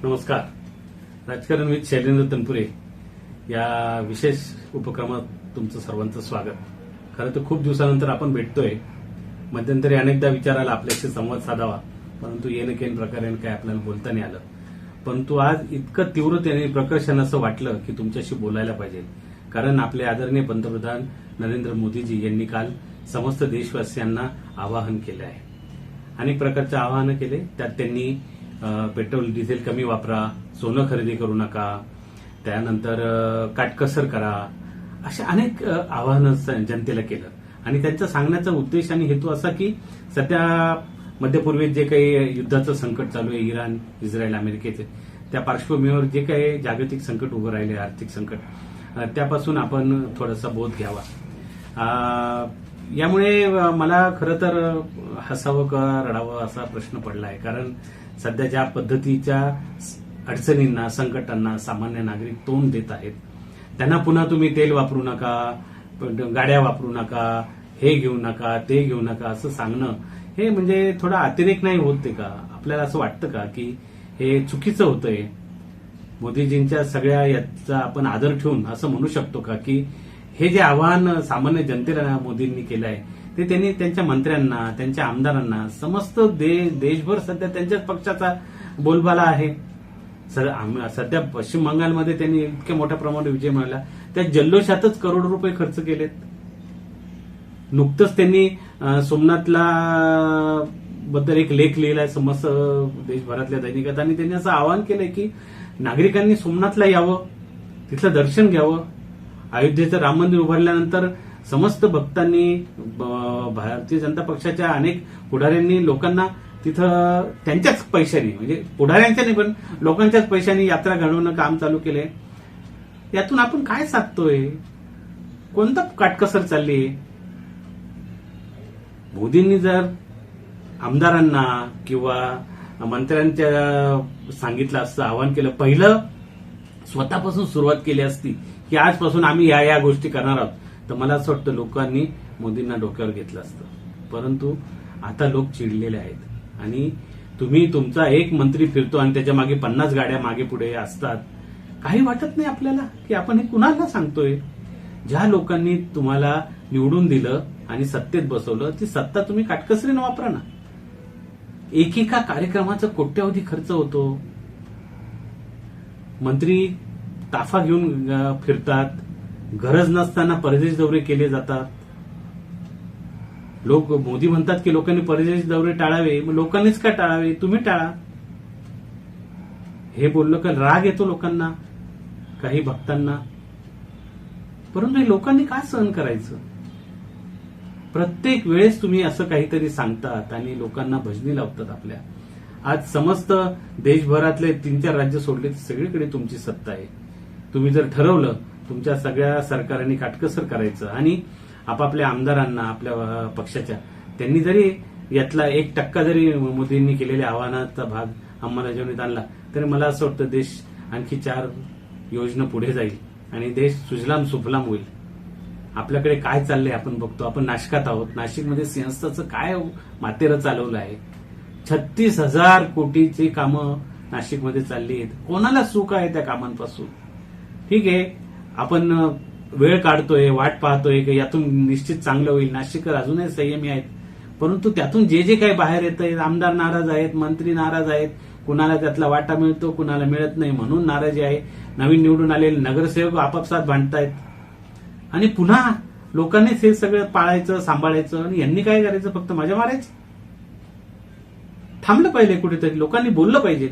नमस्कार. राजकारण विथ शैलेंद्र तनपुरे या विशेष उपक्रमात तुमचं सर्वांचं स्वागत. खरं तर खूप दिवसानंतर आपण भेटतोय. मध्यंतरी अनेकदा विचारायला आपल्याशी संवाद साधावा, परंतु येणं केन प्रकारे काय आपल्याला बोलता नाही आलं. परंतु आज इतकं तीव्रतेने प्रकर्षाने असं वाटलं की तुमच्याशी बोलायला पाहिजे, कारण आपले आदरणीय पंतप्रधान नरेंद्र मोदीजी यांनी काल समस्त देशवासियांना आवाहन केलं आहे. अनेक प्रकारचे आवाहन केले. त्यात त्यांनी पेट्रोल डिझेल कमी वापरा, सोनं खरेदी करू नका, त्यानंतर काटकसर करा, अशा अनेक आवाहनं जनतेला केलं. आणि त्यांचा सांगण्याचा उद्देश आणि हेतू असा की सध्या मध्यपूर्वेत जे काही युद्धाचं संकट चालू आहे, इराण, इस्रायल, अमेरिकेचे, त्या पार्श्वभूमीवर जे काही जागतिक संकट उभं राहिले, आर्थिक संकट, त्यापासून आपण थोडासा बोध घ्यावा. यामुळे मला खरं तर हसावं का रडावं असा प्रश्न पडला आहे. कारण सध्या ज्या पद्धतीच्या अडचणींना, संकटांना सामान्य नागरिक तोंड देत आहेत, त्यांना पुन्हा तुम्ही तेल वापरू नका, गाड्या वापरू नका, हे घेऊ नका, ते घेऊ नका असं सांगणं, हे म्हणजे थोडा अतिरेक नाही होत का? आपल्याला असं वाटतं का की हे चुकीचं होतंय? मोदीजींच्या सगळ्या याचा आपण आदर ठेवून असं म्हणू शकतो का की हे जे आवाहन सामान्य जनतेला मोदींनी केलं आहे ते त्यांनी त्यांच्या मंत्र्यांना, त्यांच्या आमदारांना, समस्त देशभर सध्या त्यांच्याच पक्षाचा बोलबाला आहे. सध्या पश्चिम बंगालमध्ये त्यांनी इतक्या मोठ्या प्रमाणात विजय मिळवला, त्या जल्लोषातच करोडो रुपये खर्च केलेत. नुकतंच त्यांनी सोमनाथला बद्दल एक लेख लिहिलाय समस्त देशभरातल्या दैनिकात, आणि त्यांनी असं आवाहन केलंय की नागरिकांनी सोमनाथला यावं, तिथलं दर्शन घ्यावं. अयोध्येचं राम मंदिर उभारल्यानंतर समस्त भक्तांनी, भारतीय जनता पक्षाच्या अनेक पुढाऱ्यांनी लोकांना तिथं त्यांच्याच पैशांनी, म्हणजे पुढाऱ्यांच्या नाही पण लोकांच्याच पैशांनी यात्रा घडवणं काम चालू केलंय. यातून आपण काय साधतोय? कोणता काटकसर चालली? मोदींनी जर आमदारांना किंवा मंत्र्यांच्या सांगितलं असतं, आवाहन केलं, पहिलं स्वतःपासून सुरुवात केली असती की आजपासून आम्ही या गोष्टी करणार आहोत, तर मला असं वाटतं लोकांनी मोदींना डोक्यावर घेतलं असतं. परंतु आता लोक चिडलेले आहेत आणि तुम्ही तुमचा एक मंत्री फिरतो आणि त्याच्या मागे 50 गाड्या मागे पुढे असतात. काही वाटत नाही आपल्याला की आपण हे कुणाला सांगतोय? ज्या लोकांनी तुम्हाला निवडून दिलं आणि सत्तेत बसवलं, ती सत्ता तुम्ही काटकसरीनं वापरा ना. एकेका कार्यक्रमाचा कोट्यावधी खर्च होतो. मंत्री ताफा घेऊन फिरतात, गरज नसताना परदेश दौरे केले जातात. लोक, मोदी म्हणतात की लोकांनी परदेश दौरे टाळावे, मग लोकांनीच का टाळावे? तुम्ही टाळा. हे बोललं का राग येतो लोकांना, काही भक्तांना. परंतु हे लोकांनी का सहन करायचं? प्रत्येक वेळेस तुम्ही असं काहीतरी सांगतात आणि लोकांना भजनी लावतात आपल्या. आज समस्त देशभरातले 3-4 राज्य सोडले, सगळीकडे तुमची सत्ता आहे. तुम्ही जर ठरवलं तुमच्या सगळ्या सरकारांनी काटकसर करायचं आणि आपापल्या आमदारांना, आपल्या पक्षाच्या, त्यांनी जरी यातला 1% जरी मोदींनी केलेल्या आव्हानाचा भाग अंमलबजावणीत आणला, तरी मला असं वाटतं देश आणखी 4 योजना पुढे जाईल आणि देश सुजलाम सुफलाम होईल. आपल्याकडे काय चाललंय आपण बघतो. आपण नाशिकात आहोत. नाशिकमध्ये सिंहस्थाचं काय मातेरं चालवलं आहे. 36,000 कोटीची कामं नाशिकमध्ये चालली आहेत. कोणाला सुख आहे त्या कामांपासून? ठीक आहे, आपण वेळ काढतोय, वाट पाहतोय की यातून निश्चित चांगलं होईल. नाशिककर अजूनही संयमी आहेत, परंतु त्यातून जे जे काही बाहेर येतंय, आमदार नाराज आहेत, मंत्री नाराज आहेत, कुणाला त्यातला वाटा मिळतो, कुणाला मिळत नाही म्हणून नाराजी आहे. नवीन निवडून आलेले नगरसेवक आपापसात भांडतायत आणि पुन्हा लोकांनीच हे सगळं पाळायचं, सांभाळायचं आणि यांनी काय करायचं? फक्त मजा मारायची. थांबलं पाहिजे कुठेतरी, लोकांनी बोललं पाहिजे.